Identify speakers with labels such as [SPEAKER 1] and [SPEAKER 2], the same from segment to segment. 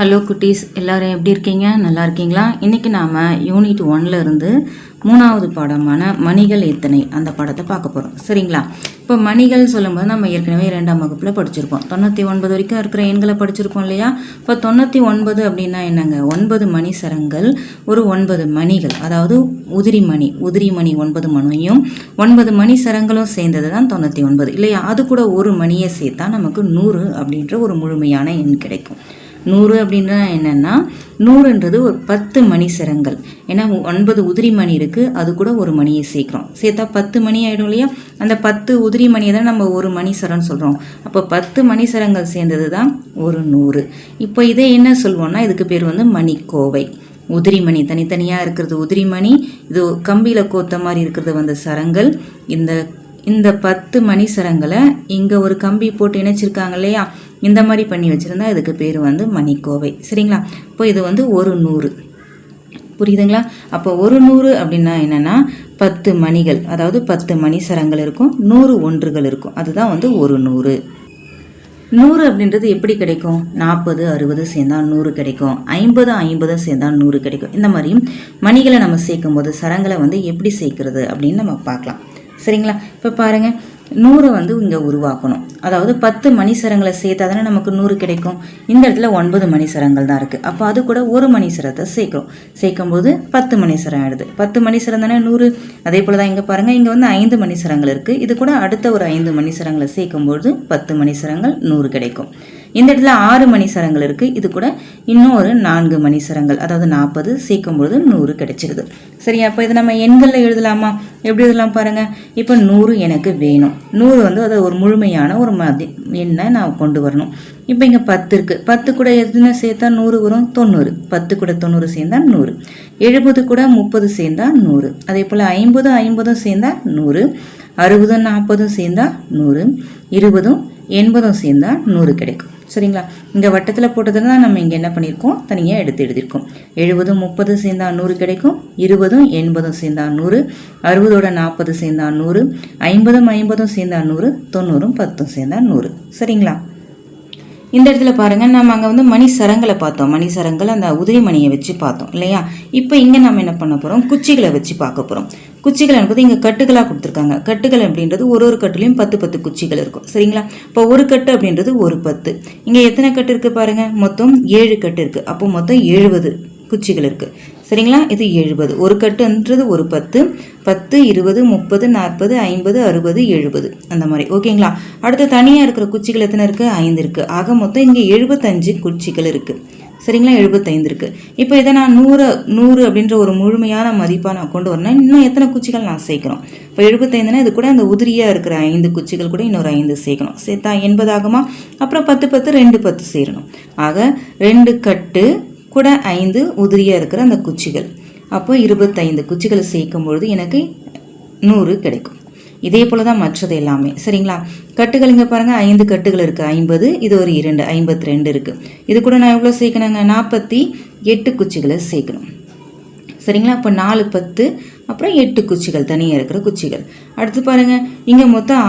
[SPEAKER 1] Hello குட்டீஸ், எல்லோரும் எப்படி இருக்கீங்க? நல்லா இருக்கீங்களா? இன்றைக்கி நாம் யூனிட் 1 இருந்து 3வது பாடமான மணிகள் எத்தனை அந்த பாடத்தை பார்க்க போகிறோம். சரிங்களா? இப்போ மணிகள் சொல்லும்போது நம்ம ஏற்கனவே 2ஆம் வகுப்பில் படிச்சிருப்போம். 99 வரைக்கும் இருக்கிற எண்களை படிச்சிருப்போம் இல்லையா? இப்போ 99 அப்படின்னா என்னங்க? 9 மணி சரங்கள், ஒரு 9 மணிகள், அதாவது உதிரி மணி 9 மணியும் 9 மணி சரங்களும் சேர்ந்தது தான் 99 இல்லையா? அது கூட ஒரு மணியை சேர்த்தா நமக்கு 100 அப்படின்ற ஒரு முழுமையான எண் கிடைக்கும். 100 அப்படின்னா என்னென்னா, 100ன்றது ஒரு 10 மணி சரங்கள். ஏன்னா 9 உதிரி மணி இருக்குது, அது கூட ஒரு மணியை சேர்க்குறோம். சேர்த்தா 10 மணி ஆகிடும் இல்லையா? அந்த 10 உதிரி மணியை தான் நம்ம ஒரு மணி சரம்னு சொல்கிறோம். அப்போ 10 மணி சரங்கள் சேர்ந்தது தான் ஒரு 100. இப்போ இதை என்ன சொல்வோம்னா, இதுக்கு பேர் வந்து மணிக்கோவை. உதிரி மணி தனித்தனியாக இருக்கிறது உதிரி மணி, இது கம்பியில் கோத்த மாதிரி இருக்கிறது வந்து சரங்கள். இந்த 10 மணி சரங்களை இங்கே ஒரு கம்பி போட்டு இணைச்சிருக்காங்க இல்லையா? இந்த மாதிரி பண்ணி வச்சுருந்தா இதுக்கு பேர் வந்து மணிக்கோவை. சரிங்களா? இப்போ இது வந்து ஒரு 100. புரியுதுங்களா? அப்போ ஒரு 100 அப்படின்னா என்னென்னா 10 மணிகள், அதாவது 10 மணி சரங்கள் இருக்கும், 100 ஒன்றுகள் இருக்கும். அதுதான் வந்து ஒரு 100. 100 அப்படின்றது எப்படி கிடைக்கும்? 40 60 சேர்ந்தா 100 கிடைக்கும், 50 50 சேர்ந்தா 100 கிடைக்கும். இந்த மாதிரியும் மணிகளை நம்ம சேர்க்கும் போது சரங்களை வந்து எப்படி சேர்க்கிறது அப்படின்னு நம்ம பார்க்கலாம். சரிங்களா? இப்போ பாருங்கள், 100 வந்து இங்கே உருவாக்கணும். அதாவது 10 மணி சரங்களை சேர்த்தா தானே நமக்கு 100 கிடைக்கும். இந்த இடத்துல 9 மணி சரங்கள் தான் இருக்குது. அப்போ அது கூட ஒரு மணி சரத்தை சேர்க்கும். சேர்க்கும்போது 10 மணி சரம் ஆகிடுது. 10 மணி சரம் தானே 100. அதே போல் தான் இங்கே பாருங்கள், இங்கே வந்து 5 மணி சரங்கள் இருக்குது. இது கூட அடுத்த ஒரு 5 மணி சரங்களை சேர்க்கும்போது 10 மணி சரங்கள் 100 கிடைக்கும். இந்த இடத்துல 6 மணி சரங்கள் இருக்குது. இது கூட இன்னும் ஒரு 4 மணி சரங்கள், அதாவது 40 சேர்க்கும்போது 100 கிடைச்சிருது. சரியா? அப்போ இது நம்ம எண்களில் எழுதலாமா? எப்படி எழுதலாம் பாருங்கள். இப்போ 100 எனக்கு வேணும். 100 வந்து அதை ஒரு முழுமையான ஒரு எண்ணை நான் கொண்டு வரணும். இப்போ இங்கே 10 இருக்குது. 10 கூட எதுனா சேர்த்தா 100 வரும்? 90. 10 கூட 90 சேர்ந்தா 100. 70 கூட 30 சேர்ந்தா 100. அதே போல் 50 50 சேர்ந்தா 100. 60 40 சேர்ந்தா 100. 20 80 சேர்ந்தா 100 கிடைக்கும். சரிங்களா? இங்கே வட்டத்தில் போட்டதுல தான் நம்ம இங்கே என்ன பண்ணியிருக்கோம், தனியாக எடுத்து எழுதியிருக்கோம். 70 30 சேர்ந்தா 100 கிடைக்கும். 20 80 சேர்ந்தா 100. 60 40 சேர்ந்தா 100. 50 50 சேர்ந்தா 100. 90 10 சேர்ந்தா 100. சரிங்களா? இந்த இடத்துல பாருங்கள், நம்ம அங்கே வந்து மணி சரங்களை பார்த்தோம். மணி சரங்கள் அந்த உதிரி மணியை வச்சு பார்த்தோம் இல்லையா? இப்போ இங்கே நம்ம என்ன பண்ண போகிறோம், குச்சிகளை வச்சு பார்க்க போகிறோம். குச்சிகள் என்பது இங்கே கட்டுகளாக கொடுத்துருக்காங்க. கட்டுகள் அப்படின்றது ஒரு கட்டுலையும் 10 குச்சிகள் இருக்கும். சரிங்களா? இப்போ ஒரு கட்டு அப்படின்றது ஒரு 10. இங்கே எத்தனை கட்டு இருக்குது பாருங்கள், மொத்தம் 7 கட்டு இருக்குது. அப்போ மொத்தம் 70 குச்சிகள் இருக்குது. சரிங்களா? இது 70. ஒரு கட்டுன்றது ஒரு 10. 10 20 30 40 50 60 70 அந்த மாதிரி. ஓகேங்களா? அடுத்து தனியாக இருக்கிற குச்சிகள் எத்தனை இருக்குது? 5 இருக்குது. ஆக மொத்தம் இங்கே 75 குச்சிகள் இருக்குது. சரிங்களா? 75 இருக்குது. இப்போ இதை நான் 100 அப்படின்ற ஒரு முழுமையான மதிப்பாக நான் கொண்டு வரணும். இன்னும் எத்தனை குச்சிகள் நான் சேர்க்கணும்? இப்போ 75னா இது கூட அந்த உதிரியாக இருக்கிற 5 குச்சிகள் கூட இன்னொரு 5 சேர்க்கணும். சேர்த்தா 80 ஆகுமா? அப்புறம் 10 10 2 10 சேரணும். ஆக 2 கட்டு கூட 5 உதிரியாக இருக்கிற அந்த குச்சிகள், அப்போ 25 குச்சிகளை சேர்க்கும் பொழுது எனக்கு 100 கிடைக்கும். இதே போல் தான் மற்றது எல்லாமே. சரிங்களா? கட்டுகள் இங்கே பாருங்கள், 5 கட்டுகள் இருக்குது. 50, இது ஒரு 2 52 இருக்குது. இது கூட நான் எவ்வளோ சேர்க்கணுங்க? 48 குச்சிகளை சேர்க்கணும். சரிங்களா? இப்போ 4 10 அப்புறம் 8 குச்சிகள் தனியாக இருக்கிற குச்சிகள். அடுத்து பாருங்கள், இங்கே மொத்தம்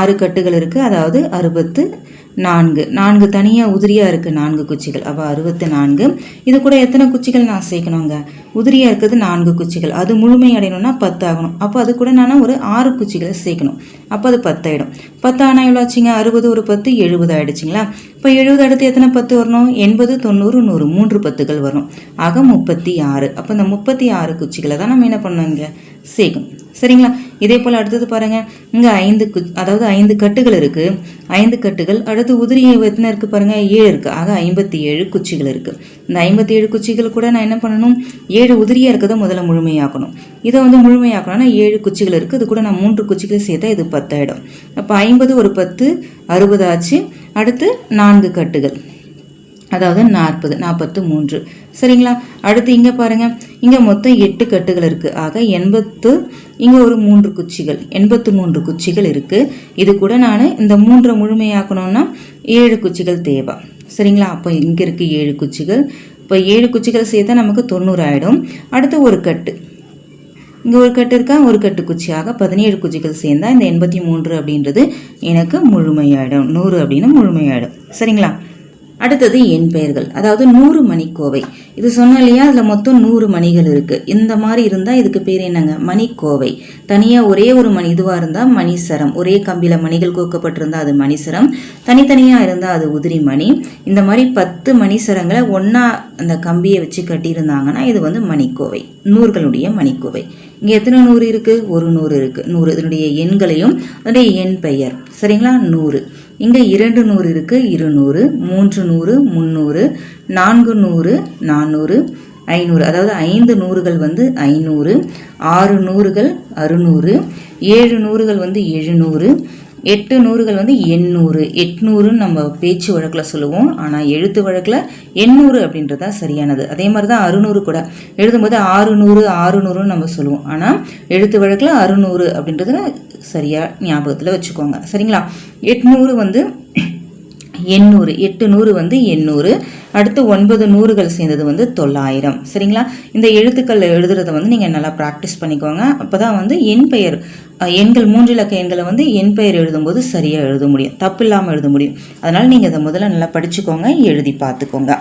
[SPEAKER 1] 6 கட்டுகள் இருக்குது. அதாவது 64 தனியாக உதிரியாக இருக்குது 4 குச்சிகள். அப்போ 64. இது கூட எத்தனை குச்சிகள் நான் சேர்க்கணுங்க? உதிரியாக இருக்கிறது 4 குச்சிகள். அது முழுமை அடையணும்னா 10 ஆகணும். அப்போ அது கூட நான் ஒரு 6 குச்சிகளை சேர்க்கணும். அப்போ அது 10 ஆகிடும். 10 ஆனால் எவ்வளோ ஆச்சுங்க? 60 ஒரு 10 70 ஆகிடுச்சிங்களா? இப்போ 70 அடுத்து எத்தனை 10 வரணும்? 80 90 100 3 10கள் வரணும். ஆக 36. அப்போ இந்த 36 குச்சிகளை தான் நம்ம என்ன பண்ணோம், இங்கே சேர்க்கணும். சரிங்களா? இதே போல் அடுத்தது பாருங்கள், இங்கே 5 கட்டுகள் இருக்குது. 5 கட்டுகள் அடுத்து உதிரி எத்தனை இருக்குது பாருங்கள்? 7 இருக்குது. ஆக 57 குச்சிகள் இருக்குது. இந்த 57 குச்சிகள் கூட நான் என்ன பண்ணணும், 7 உதிரியாக இருக்கிறத முதல்ல முழுமையாக்கணும். இதை வந்து முழுமையாக்கணும்னா 7 குச்சிகள் இருக்குது. இது கூட நான் 3 குச்சிகளை சேர்த்தா இது 10 ஆகிடும். அப்போ 50 ஒரு 10 60 ஆச்சு. அடுத்து 4 கட்டுகள், அதாவது 40 43. சரிங்களா? அடுத்து இங்கே பாருங்கள், இங்கே மொத்தம் 8 கட்டுகள் இருக்குது. ஆக 80, இங்கே ஒரு 3 குச்சிகள் 83 குச்சிகள் இருக்குது. இது கூட நான் இந்த 3 முழுமையாக்கணும்னா 7 குச்சிகள் தேவை. சரிங்களா? அப்போ இங்கே இருக்குது 7 குச்சிகள். இப்போ 7 குச்சிகள் சேர்த்தா நமக்கு 90 ஆகிடும். அடுத்து ஒரு கட்டு, இங்கே ஒரு கட்டு இருக்கா, ஒரு கட்டு குச்சியாக 17 குச்சிகள் சேர்ந்தா இந்த 83 அப்படின்றது எனக்கு முழுமையாயிடும். 100 அப்படின்னு முழுமையாயிடும். சரிங்களா? அடுத்தது எண் பெயர்கள், அதாவது 100 மணிக்கோவை. இது சொன்னோம் இல்லையா, அதுல மொத்தம் 100 மணிகள் இருக்கு. இந்த மாதிரி இருந்தா இதுக்கு பேர் என்னங்க, மணிக்கோவை. தனியா ஒரே ஒரு மணி இதுவா இருந்தா மணிசரம், ஒரே கம்பியில மணிகள் கோக்கப்பட்டிருந்தா அது மணிசரம், தனித்தனியா இருந்தா அது உதிரி மணி. இந்த மாதிரி 10 மணிசரங்களை ஒன்னா அந்த கம்பியை வச்சு கட்டியிருந்தாங்கன்னா இது வந்து மணிக்கோவை, நூறுகளுடைய மணிக்கோவை. இங்க எத்தனை 100 இருக்கு, ஒரு 100 இருக்கு. 100 இதனுடைய எண்களையும் அதனுடைய எண் பெயர், சரிங்களா. 100 இங்க 2 100 இருக்கு, 200, 3 100, 300, 4 100, 400, 500, அதாவது 5 100கள் வந்து 500, 6 100கள் 600, 7 100கள் வந்து 700, 8 100கள் வந்து 800. 800 நம்ம பேச்சு வழக்கில் சொல்லுவோம், ஆனால் எழுத்து வழக்கில் 800 அப்படின்றது தான் சரியானது. அதே மாதிரி தான் 600 கூட எழுதும்போது 600 600 நம்ம சொல்லுவோம், ஆனால் எழுத்து வழக்கில் 600 அப்படின்றது சரியா ஞாபகத்தில் வச்சுக்கோங்க, சரிங்களா. 800 வந்து 800, 800 வந்து 800. அடுத்து 9 100கள் சேர்ந்தது வந்து 900, சரிங்களா. இந்த எழுத்துக்கள் எழுதுறத வந்து நீங்கள் நல்லா ப்ராக்டிஸ் பண்ணிக்கோங்க. அப்போ தான் வந்து எண் பெயர் எண்கள் 3 இலக்க எண்களை வந்து எண் பெயர் எழுதும்போது சரியாக எழுத முடியும், தப்பு இல்லாமல் எழுத முடியும். அதனால் நீங்கள் அதை முதல்ல நல்லா படிச்சுக்கோங்க, எழுதி பார்த்துக்கோங்க.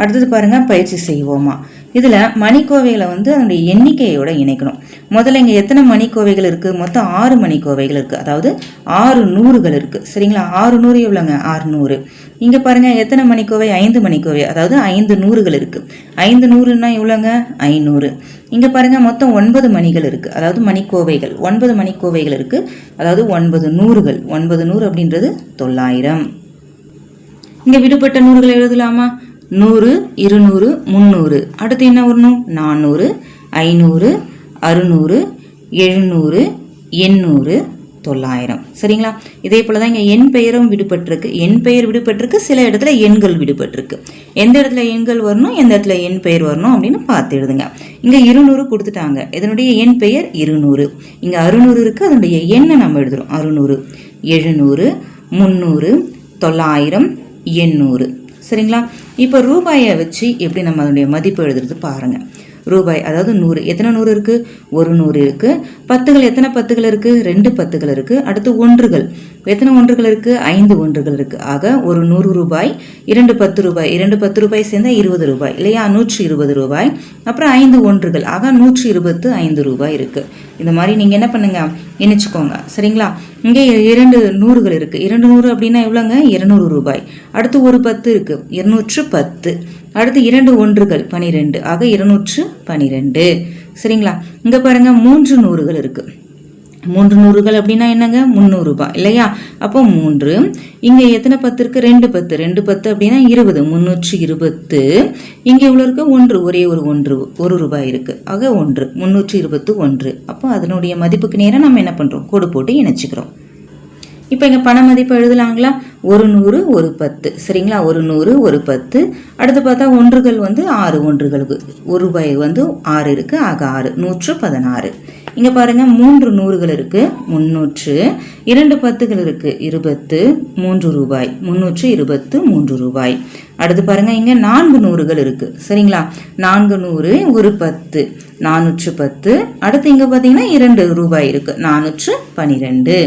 [SPEAKER 1] அடுத்தது பாருங்க, பயிற்சி செய்வோமா. இதுல மணிக்கோவைகளை வந்து அதனுடைய எண்ணிக்கையோட இணைக்கணும். முதல்ல இங்க எத்தனை மணிக்கோவைகள் இருக்கு, மொத்தம் 6 மணிக்கோவைகள் இருக்கு, அதாவது 6 100கள் இருக்கு, சரிங்களா. 6 100 எவ்வளோங்க, 600. இங்க பாருங்க எத்தனை மணிக்கோவை, 5 மணிக்கோவை, அதாவது 5 100கள் இருக்கு. 5 100ன்னா எவ்வளோங்க, 500. இங்க பாருங்க மொத்தம் 9 மணிகள் இருக்கு, அதாவது மணிக்கோவைகள் 9 மணிக்கோவைகள் இருக்கு, அதாவது 9 100கள். 9 100 அப்படின்றது 900. இங்க விடுபட்ட 100களை எழுதலாமா, 100 200 300. அடுத்து என்ன வரணும், 400 500 600 700 800 900, சரிங்களா. இதே போலதான் இங்க எண் பெயரும் விடுபட்டிருக்கு. எண் பெயர் விடுபட்டிருக்கு, சில இடத்துல எண்கள் விடுபட்டிருக்கு. எந்த இடத்துல எண்கள் வரணும், எந்த இடத்துல எண் பெயர் வரணும் அப்படின்னு பார்த்து எழுதுங்க. இங்க 200 கொடுத்துட்டாங்க, இதனுடைய எண் பெயர் 200. இங்க 600 இருக்கு, அதனுடைய எண்ணை நம்ம எழுதுறோம் 600 700 300 900 800, சரிங்களா. இப்போ ரூபாயை வச்சு எப்படி நம்ம அதனுடைய மதிப்பு எழுதுறது பாருங்க. ரூபாய் அதாவது 100, எத்தனை 100 இருக்கு, ஒரு 100 இருக்கு. பத்துகள் எத்தனை பத்துகள் இருக்கு, 2 பத்துகள் இருக்கு. அடுத்து ஒன்றுகள் எத்தனை ஒன்றுகள் இருக்கு, 5 ஒன்றுகள் இருக்கு. ஆக ஒரு 100 ரூபாய், 2 10 ரூபாய், 2 10 ரூபாய் சேர்ந்தா 20 ரூபாய் இல்லையா, 120 ரூபாய். அப்புறம் 5 ஒன்றுகள், ஆக 125 ரூபாய் இருக்கு. இந்த மாதிரி நீங்க என்ன பண்ணுங்க, இணைச்சுக்கோங்க, சரிங்களா. இங்கே 2 100கள் இருக்கு, 2 100 அப்படின்னா எவ்வளோங்க, 200 ரூபாய். அடுத்து ஒரு 10 இருக்கு, 210. அடுத்து 2 ஒன்றுகள் 12, ஆக 212, சரிங்களா. இங்க பாருங்க 3 100கள் இருக்கு. 3 100கள் அப்படின்னா என்னங்க, 300 ரூபாய் இல்லையா. அப்போ 3. இங்க எத்தனை 10 இருக்கு, 2 10, 2 10 அப்படின்னா 20, 320. இங்க எவ்வளவு இருக்கு, 1, ஒரே ஒரு 1 ரூபாய் இருக்கு, ஆக 1 321. அப்போ அதனுடைய மதிப்புக்கு நேரம் நம்ம என்ன பண்றோம், கோடு போட்டு இணைச்சுக்கிறோம். இப்போ இங்க பண மதிப்பு எழுதலாங்களா, ஒரு 100 ஒரு 10, சரிங்களா. ஒரு 100 ஒரு 10. அடுத்து பார்த்தா ஒன்றுகள் வந்து 6 ஒன்றுகளுக்கு, ஒரு ரூபாய் வந்து 6 இருக்கு, ஆக 6 116. இங்க பாருங்க 3 100கள் இருக்கு, 300. 2 10கள் இருக்கு, 20, 3 ரூபாய், 323 ரூபாய். அடுத்து பாருங்க இங்க 4 100கள் இருக்கு, சரிங்களா. 4 100 ஒரு 10, 410. அடுத்து இங்க பாத்தீங்கன்னா 2 ரூபாய் இருக்கு, 412.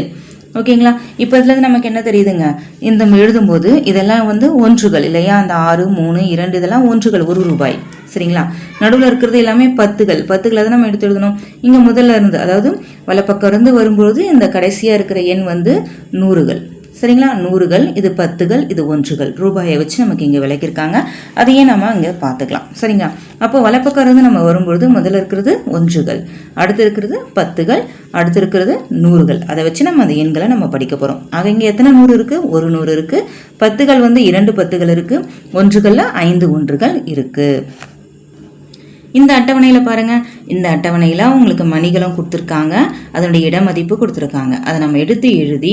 [SPEAKER 1] ஓகேங்களா. இப்போ இதுல நமக்கு என்ன தெரியுதுங்க, இந்த எழுதும்போது இதெல்லாம் வந்து ஒன்றுகள் இல்லையா. அந்த 6 3 2 இதெல்லாம் ஒன்றுகள், 1 ரூபாய், சரிங்களா. நடுவில் இருக்கிறது எல்லாமே பத்துகள், பத்துகளை தான் நம்ம எடுத்து எழுதணும். இங்க முதல்ல இருந்து, அதாவது வலப்பக்கம் இருந்து வரும்பொழுது இந்த கடைசியா இருக்கிற எண் வந்து 100கள், சரிங்களா. 100கள், இது 10கள், இது ஒன்றுகள். ரூபாயை வச்சு நமக்கு இங்க விளக்கியிருக்காங்க, அதையே நம்ம இங்க பார்த்துக்கலாம், சரிங்களா. அப்போ வலப்பக்கம் இருந்து நம்ம வரும்பொழுது முதல்ல இருக்கிறது ஒன்றுகள், அடுத்து இருக்கிறது 10கள், அடுத்து இருக்கிறது 100கள். அதை வச்சு நம்ம அந்த எண்களை நம்ம படிக்க போறோம். ஆக இங்க எத்தனை 100 இருக்கு, ஒரு 100 இருக்கு. 10கள் வந்து 2 10கள் இருக்கு, ஒன்றுகள்ல 5 ஒன்றுகள் இருக்கு. இந்த அட்டவணையில பாருங்க, இந்த அட்டவணையில உங்களுக்கு மணிகளும் கொடுத்துருக்காங்க, அதனுடைய இட மதிப்பு கொடுத்துருக்காங்க. அதை நம்ம எடுத்து எழுதி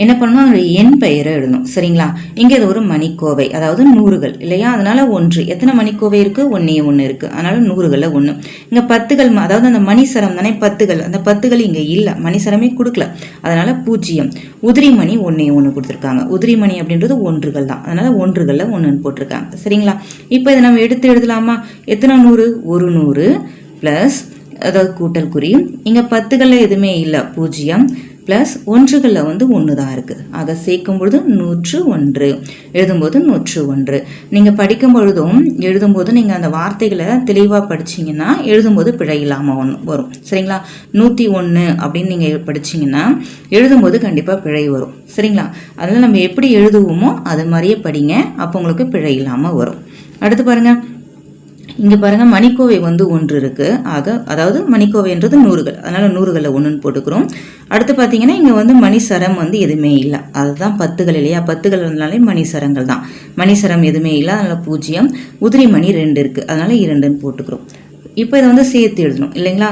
[SPEAKER 1] என்ன பண்ணணும், அதனுடைய எண் பெயரை எழுதணும், சரிங்களா. இங்க இது ஒரு மணிக்கோவை, அதாவது 100கள் இல்லையா, அதனால 1. எத்தனை மணிக்கோவை இருக்கு, 1 இருக்கு, அதனால 100கள்ல 1. இங்க 10கள், அதாவது அந்த மணிசரம் தானே 10கள், அந்த 10கள் இங்க இல்ல, மணிசரமே கொடுக்கல, அதனால 0. உதிரி மணி 1 கொடுத்துருக்காங்க. உதிரி மணி அப்படின்றது ஒன்றுகள் தான், அதனால ஒன்றுகள்ல 1 போட்டிருக்காங்க, சரிங்களா. இப்போ இதை நம்ம எடுத்து எழுதலாமா, எத்தனை 100, ஒரு 100 பிளஸ், அதாவது கூட்டல் குறி. இங்க 10கள்ல எதுவுமே இல்ல, 0. ப்ளஸ் ஒன்றுகளில் வந்து 1 தான் இருக்குது. ஆக சேர்க்கும் பொழுது 101, எழுதும்போது 101. நீங்கள் படிக்கும் பொழுதும் எழுதும்போது நீங்கள் அந்த வார்த்தைகளை தெளிவாக படிச்சிங்கன்னா எழுதும்போது பிழை இல்லாமல் வரும். சரிங்களா? 101 அப்படின்னு நீங்கள் படிச்சிங்கன்னா எழுதும்போது கண்டிப்பாக பிழை வரும். சரிங்களா? அதனால் நம்ம எப்படி எழுதுவோமோ அது மாதிரியே படிங்க, அப்போ உங்களுக்கு பிழை இல்லாமல் வரும். அடுத்து பாருங்கள், இங்கே பாருங்கள் மணிக்கோவை வந்து 1 இருக்குது. அதாவது மணிக்கோவைன்றது 100கள், அதனால் 100களில் 1ன்னு போட்டுக்கிறோம். அடுத்து பார்த்தீங்கன்னா இங்கே வந்து மணிசரம் வந்து எதுவுமே இல்லை, அதுதான் 10கள் இல்லையா? 10கள் இருந்தாலே மணிசரங்கள் தான். மணிசரம் எதுவுமே இல்லை, அதனால் 0. உதிரி மணி 2 இருக்குது, அதனால் 2ன்னு போட்டுக்கிறோம். இப்போ இதை வந்து சேர்த்து எழுதணும் இல்லைங்களா?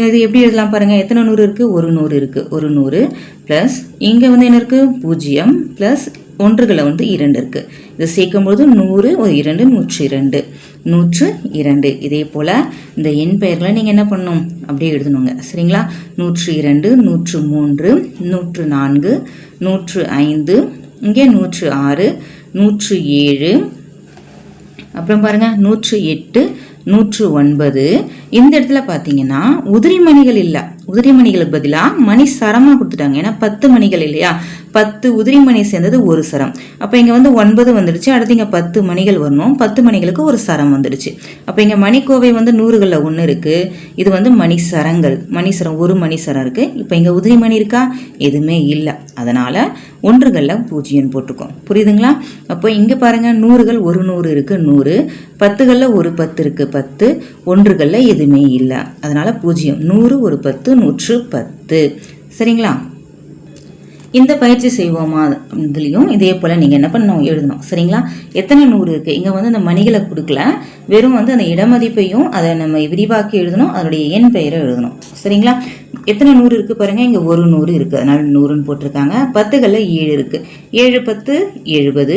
[SPEAKER 1] இது எப்படி எழுதலாம் பாருங்கள், எத்தனை 100 இருக்குது? 100 இருக்குது. 100 ப்ளஸ் இங்கே வந்து என்ன இருக்குது? 0 ப்ளஸ் ஒன்றுகளை வந்து 2 இருக்குது. இதை சேர்க்கும்போது 100 ஒரு 2 102, 102. இதே போல் இந்த எண் பெயர்களை நீங்கள் என்ன பண்ணணும்? அப்படியே எழுதணுங்க. சரிங்களா? 102, 103, 104, 105, இங்கே 106, 107, அப்புறம் பாருங்கள் 108, 109. இந்த இடத்துல பார்த்தீங்கன்னா உதிரி மணிகள் இல்லை, உதிரி மணிகளுக்கு பதிலாக மணி சரமாக கொடுத்துட்டாங்க. ஏன்னா 10 மணிகள் இல்லையா? 10 உதிரி மணி சேர்ந்தது ஒரு சரம். அப்போ இங்கே வந்து 9 வந்துடுச்சு. அடுத்து இங்கே 10 மணிகள் வரணும். 10 மணிகளுக்கு ஒரு சரம் வந்துடுச்சு. அப்போ இங்கே மணிக்கோவை வந்து 100களில் 1 இருக்குது. இது வந்து மணிசரங்கள், மணிசரம் ஒரு மணிசரம் இருக்குது. இப்போ இங்கே உதிரி மணி இருக்கா? எதுவுமே இல்லை, அதனால் ஒன்றுகளில் 0 போட்டிருக்கோம். புரியுதுங்களா? அப்போ இங்கே பாருங்கள் 100கள் ஒரு 100 இருக்குது, 100. 10களில் ஒரு 10 இருக்குது, 10. ஒன்றுகளில் எதுவுமே இல்லை, அதனால் 0. 100 ஒரு 10, 110. சரிங்களா? இந்த பயிற்சி செய்வோமா இதுலேயும் இதே போல் நீங்கள் என்ன பண்ணணும்? எழுதணும். சரிங்களா? எத்தனை 100 இருக்குது? இங்கே வந்து அந்த மணிகளை கொடுக்கல, வெறும் வந்து அந்த இடமதிப்பையும் அதை நம்ம விரிவாக்கி எழுதணும், அதனுடைய எண் பெயரை எழுதணும். சரிங்களா? எத்தனை 100 இருக்குது பாருங்கள், இங்கே ஒரு 100 இருக்குது, அதனால் 100ன்னு போட்டிருக்காங்க. 10களில் 7 இருக்குது, 7 10 70.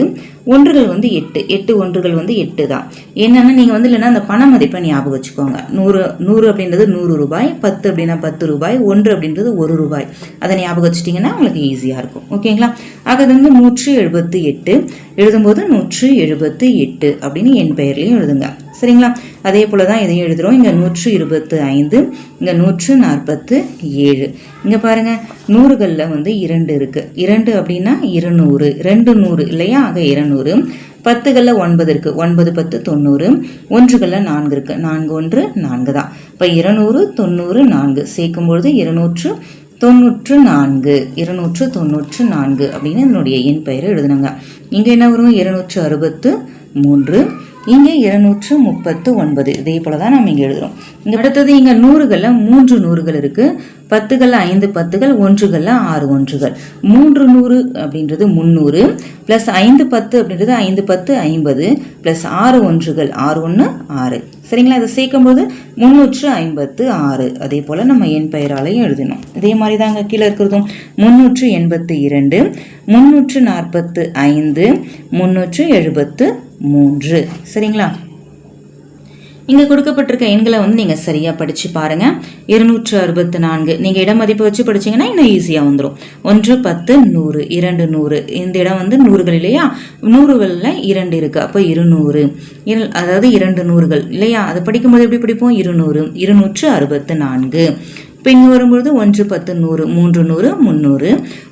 [SPEAKER 1] ஒன்றுகள் வந்து 8, 8 ஒன்றுகள் வந்து 8 தான். என்னென்னா நீங்கள் வந்து இல்லைன்னா அந்த பண மதிப்பை ஞாபகம் வச்சுக்கோங்க. 100 அப்படின்றது 100 ரூபாய், 10 அப்படின்னா 10 ரூபாய், 1 அப்படின்றது 1 ரூபாய். அதை ஞாபகம் வச்சுட்டிங்கன்னா உங்களுக்கு ஈஸியாக இருக்கும். ஓகேங்களா? ஆக அது வந்து 178, எழுதும்போது 178 அப்படின்னு என் பெயர்லையும் எழுதுங்க. சரிங்களா? அதே போல் தான் இதையும் எழுதுகிறோம். இங்கே 125, இங்கே 147. இங்கே பாருங்கள் 100களில் வந்து 2 இருக்குது. 2 அப்படின்னா 200, 2 100 இல்லையா? ஆக 200. 10களில் 9 இருக்குது, 9 10 90. ஒன்றுகளில் 4 இருக்குது, 4 1 4 தான். இப்போ 200 90 4 சேர்க்கும்பொழுது 294, 294 அப்படின்னு என்னுடைய எண் பெயரை எழுதுனாங்க. இங்கே என்ன வரும்? 263, இங்கே 239. இதே போல தான் நம்ம இங்கே எழுதுகிறோம். இங்கே அடுத்தது இங்கே 100களில் 3 100கள் இருக்குது. 10களில் 5 10கள், ஒன்றுகளில் 6 ஒன்றுகள். 3 100 அப்படின்றது 300 ப்ளஸ் 5 10 அப்படின்றது 5 10 50 ப்ளஸ் 6 ஒன்றுகள், 6 1 6. சரிங்களா? இதை சேர்க்கும்போது 356. அதே போல் நம்ம எண் பெயராலையும் எழுதணும். இதே மாதிரி தாங்க கீழே இருக்கிறதும் 382, 345, 373. சரிங்களா? இங்கே கொடுக்கப்பட்டிருக்க எண்களை வந்து நீங்கள் சரியாக படித்து பாருங்கள். 264 நீங்கள் இடம் மதிப்பு வச்சு படிச்சிங்கன்னா இன்னும் ஈஸியாக வந்துடும். 1 10 100, 2 100. இந்த இடம் வந்து 100கள் இல்லையா? 100களில் 2 இருக்குது, அப்போ 200. அதாவது 2 100கள் இல்லையா? அதை படிக்கும்போது எப்படி படிப்போம்? 200, 264. இப்போ இங்கே வரும்பொழுது 1 10 100, 3 100 300,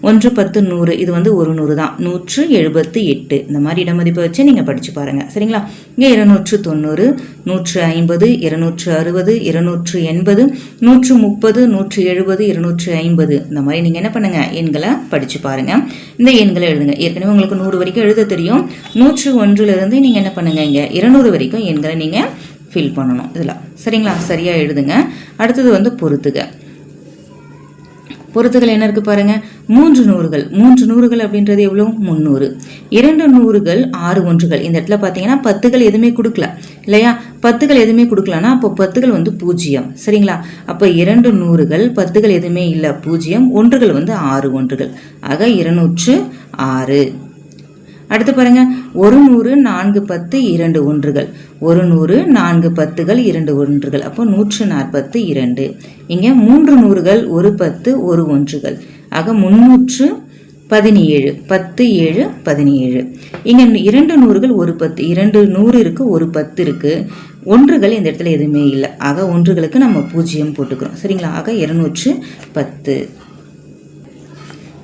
[SPEAKER 1] 1 10 100. இது வந்து ஒரு 100 தான், 178. இந்த மாதிரி இடமதிப்பை வச்சு நீங்கள் படித்து பாருங்கள். சரிங்களா? இங்கே 290, 150, 260, 280, 130, 170, 250. இந்த மாதிரி நீங்கள் என்ன பண்ணுங்கள்? எண்களை படித்து பாருங்கள். இந்த எண்களை எழுதுங்க. ஏற்கனவே உங்களுக்கு 100 வரைக்கும் எழுத தெரியும். 101லேருந்து நீங்கள் என்ன பண்ணுங்கள்? இங்கே 200 வரைக்கும் எண்களை நீங்கள் ஃபில் பண்ணணும் இதில். சரிங்களா? சரியாக எழுதுங்க. அடுத்தது வந்து பொறுத்துக. பொறுத்துகள் என்ன இருக்குது பாருங்கள். 3 100கள், 3 100கள் அப்படின்றது எவ்வளோ? 300. 2 100கள், 6 ஒன்றுகள். இந்த இடத்துல பார்த்தீங்கன்னா 10கள் எதுவுமே கொடுக்கல இல்லையா? 10கள் எதுவுமே கொடுக்கலன்னா அப்போ 10கள் வந்து 0. சரிங்களா? அப்போ 2 100கள், 10கள் எதுவுமே இல்லை, 0. ஒன்றுகள் வந்து 6 ஒன்றுகள், ஆக 206. அடுத்து பாருங்க, 100 4 10 2 ஒன்றுகள், 100 4 10கள் 2 ஒன்றுகள், அப்போ 142. இங்கே 3 100கள் 1 10 1 ஒன்றுகள், ஆக 317. 10 7 17. இங்கே 2 100கள் 1 10, 2 100 இருக்கு, 1 10 இருக்கு. ஒன்றுகள் இந்த இடத்துல எதுவுமே இல்லை, ஆக ஒன்றுகளுக்கு நம்ம 0 போட்டுக்கிறோம். சரிங்களா? ஆக 210.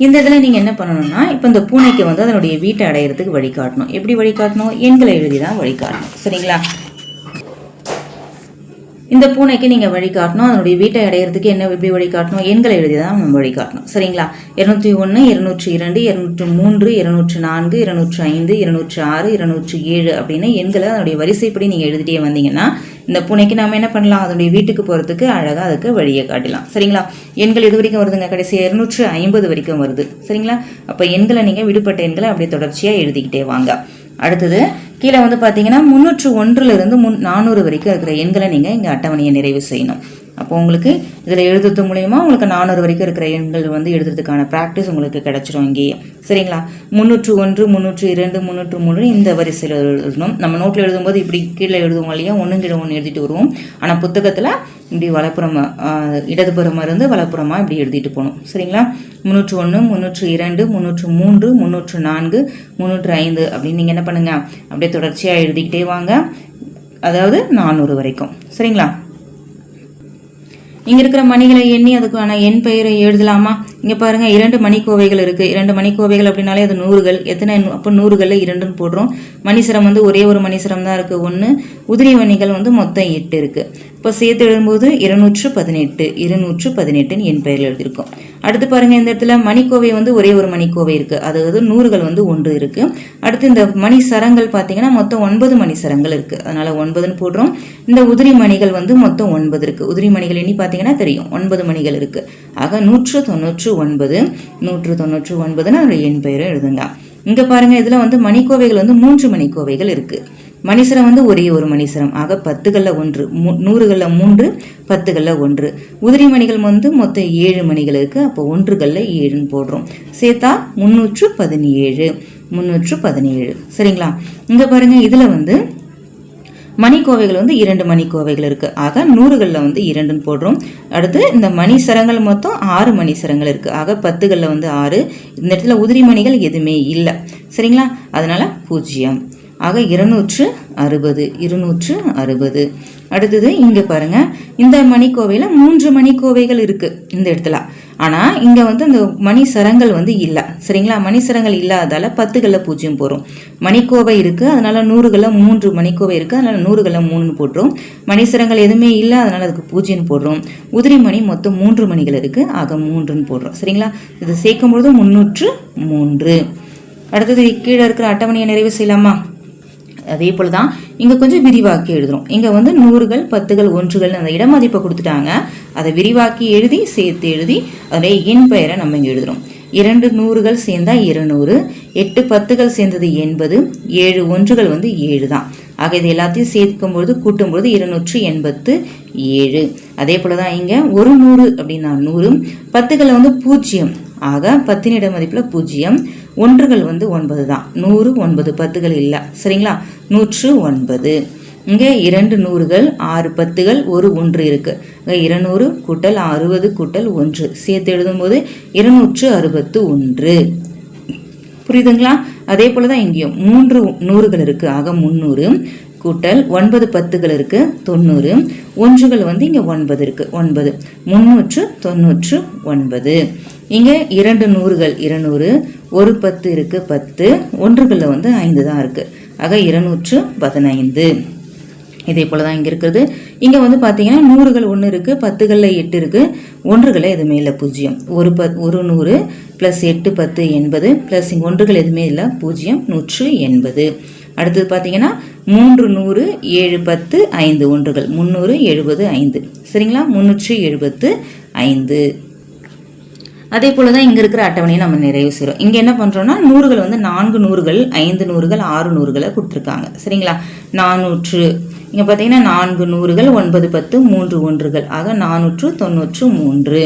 [SPEAKER 1] இந்த இதில் நீங்கள் என்ன பண்ணணும்னா இப்போ இந்த பூனைக்கு வந்து அதனுடைய வீட்டை அடையிறதுக்கு வழிகாட்டணும். எப்படி வழிகாட்டணும்? எண்களை எழுதி தான் வழிகாட்டணும். சரிங்களா? இந்த பூனைக்கு நீங்கள் வழிகாட்டணும். அதனுடைய வீட்டை அடையிறதுக்கு என்ன எப்படி வழிகாட்டணும்? எண்களை எழுதி தான் நம்ம வழிகாட்டணும். சரிங்களா? 201, 202, 203, 204, 205, 206, 207 அப்படின்னு எண்களை அதனுடைய வரிசைப்படி நீங்கள் எழுதிட்டே வந்தீங்கன்னா இந்த பூனைக்கு நாம் என்ன பண்ணலாம்? அதனுடைய வீட்டுக்கு போகிறதுக்கு அழகாக அதுக்கு வழியை காட்டலாம். சரிங்களா? எண்கள் எது வரைக்கும் வருதுங்க? கடைசி 250 வரைக்கும் வருது. சரிங்களா? அப்போ எண்களை நீங்கள் விடுபட்ட எண்களை அப்படியே தொடர்ச்சியாக எழுதிக்கிட்டே வாங்க. அடுத்தது கீழே வந்து பார்த்தீங்கன்னா 301 400 வரைக்கும் இருக்கிற எண்களை நீங்கள் இங்கே அட்டவணையை நிறைவு செய்யணும். அப்போ உங்களுக்கு இதில் எழுதுறது மூலயமா உங்களுக்கு 400 வரைக்கும் இருக்கிற எண்கள் வந்து எழுதுறதுக்கான ப்ராக்டிஸ் உங்களுக்கு கிடைச்சிரும் இங்கேயே. சரிங்களா? 301, 302, 303 இந்த வரிசையில் எழுதணும். நம்ம நோட்டில் எழுதும்போது இப்படி கீழே எழுதுவோம் இல்லையா? ஒன்று கீழே ஒன்று எழுதிட்டு வருவோம். ஆனால் புத்தகத்தில் இப்படி வலப்புறமாக இடதுபுறமாக இருந்து வலப்புறமாக இப்படி எழுதிட்டு போகணும். சரிங்களா? 301, 302, 303, 304, 305 அப்படின்னு நீங்கள் என்ன பண்ணுங்க? அப்படியே தொடர்ச்சியாக எழுதிக்கிட்டே வாங்க. அதாவது 400 வரைக்கும். சரிங்களா? இங்கே இருக்கிற மணிகளை எண்ணி அதுக்கான எண் பெயரை எழுதலாமா? இங்கே பாருங்கள் 2 மணிக்கோவைகள் இருக்குது. 2 மணிக்கோவைகள் அப்படின்னாலே அது 100கள். எத்தனை? அப்போ 100களில் 2ன்னு போடுறோம். மணிசரம் வந்து ஒரே ஒரு மணிசரம் தான் இருக்குது, 1. உதிரி மணிகள் வந்து மொத்தம் 8 இருக்குது. இப்போ சேர்த்து எழுதும்போது 218 218 என் பெயரில் எழுதியிருக்கோம். அடுத்து பாருங்கள், இந்த இடத்துல மணிக்கோவை வந்து ஒரே ஒரு மணிக்கோவை இருக்குது, அதாவது 100கள் வந்து 1 இருக்குது. அடுத்து இந்த மணி சரங்கள் பார்த்தீங்கன்னா மொத்தம் 9 மணி சரங்கள் இருக்குது, அதனால் 9ன்னு போடுறோம். இந்த உதிரி மணிகள் வந்து மொத்தம் 9 இருக்குது. உதிரி மணிகள் எண்ணி பார்த்தீங்கன்னா தெரியும், 9 மணிகள் இருக்குது. ஆக 199 199 அதோட என் பெயரை எழுதுங்க. இங்கே பாருங்கள், இதில் வந்து மணிக்கோவைகள் வந்து 3 மணிக்கோவைகள் இருக்குது. மணிசரம் வந்து ஒரே ஒரு மணிசரம், ஆக 10களில் 1, 100களில் 3, 10களில் 1. உதிரி மணிகள் வந்து மொத்தம் 7 மணிகள் இருக்குது, அப்போ 1களில் 7ன்னு போடுறோம். சேர்த்தா 317. சரிங்களா? இங்கே பாருங்கள், இதில் வந்து மணிக்கோவைகள் வந்து 2 மணிக்கோவைகள் இருக்குது, ஆக 100களில் வந்து 2ன்னு போடுறோம். அடுத்து இந்த மணிசரங்கள் மொத்தம் 6 மணிசரங்கள் இருக்குது, ஆக 10களில் வந்து 6. இந்த இடத்துல உதிரி மணிகள் எதுவுமே இல்லை. சரிங்களா? அதனால 0. ஆக 260. அடுத்தது இங்கே பாருங்க, இந்த மணிக்கோவையில் 3 மணிக்கோவைகள் இருக்கு இந்த இடத்துல. ஆனால் இங்கே வந்து அந்த மணி சரங்கள் வந்து இல்லை. சரிங்களா? மணி சரங்கள் இல்லாதால 10களில் 0 போடுறோம். மணிக்கோவை இருக்குது, அதனால 100களில் 3 மணிக்கோவை இருக்குது, அதனால 100களில் 3 போடுறோம். மணிசரங்கள் எதுவுமே இல்லை, அதனால அதுக்கு 0 போடுறோம். உதிரி மணி மொத்தம் 3 மணிகள் இருக்குது, ஆக 3ன்னு போடுறோம். சரிங்களா? இது சேர்க்கும் பொழுது 303. அடுத்தது கீழே இருக்கிற அட்டவணையை நிறைவு செய்யலாமா? அதே போல தான் இங்கே கொஞ்சம் விரிவாக்கி எழுதுறோம். இங்கே வந்து 100கள் 10கள் 1கள் அந்த இடமதிப்பை கொடுத்துட்டாங்க, அதை விரிவாக்கி எழுதி சேர்த்து எழுதி அதோடைய எண் பெயரை நம்ம இங்கே எழுதுறோம். 2 100கள் சேர்ந்தா 200, 8 10கள் சேர்ந்தது 80, 7 1கள் வந்து 7 தான். ஆக இது எல்லாத்தையும் சேர்க்கும்பொழுது கூட்டும்பொழுது 287. அதே போல தான் இங்கே 100 அப்படின்னா 100, 10களில் வந்து 0, ஆக 10 இடமதிப்பில் 0, 1கள் வந்து 9 தான். 100 9 10கள் இல்லை. சரிங்களா? 109. இங்கே 2 100கள் 6 10கள் 1 1 இருக்கு. 200 கூட்டல் 60 கூட்டல் 1 சேர்த்து எழுதும்போது 261. புரியுதுங்களா? அதே போலதான் இங்கேயும் 3 100கள் இருக்கு, ஆக 300 கூட்டல் 9 10கள் இருக்கு 90, 1கள் வந்து இங்க 9 இருக்கு 9, 399. இங்க 2 100கள் 200, ஒரு 10 இருக்கு 10, 1களில் வந்து 5 தான் இருக்கு, ஆக 215. இதே போலதான் இங்க இருக்குது. இங்க வந்து பாத்தீங்கன்னா 100கள் 1 இருக்கு, 10களில் 8 இருக்கு, 1களில் எதுவுமே இல்லை 0. ஒரு 100 பிளஸ் 8 10 80 பிளஸ் 1கள் எதுவுமே இல்லை 0 180. அடுத்தது பார்த்தீங்கன்னா 3 100 7 10 5 1கள் 375. சரிங்களா? 375. அதே போல தான் இங்கே இருக்கிற அட்டவணையை நம்ம நிறைவு செய்கிறோம். இங்கே என்ன பண்ணுறோம்னா 100கள் வந்து 4 100கள் 5 100கள் 6 100களை கொடுத்துருக்காங்க. சரிங்களா? 400. இங்கே பார்த்தீங்கன்னா 4 100கள் 9 10 3 1கள், ஆக 493.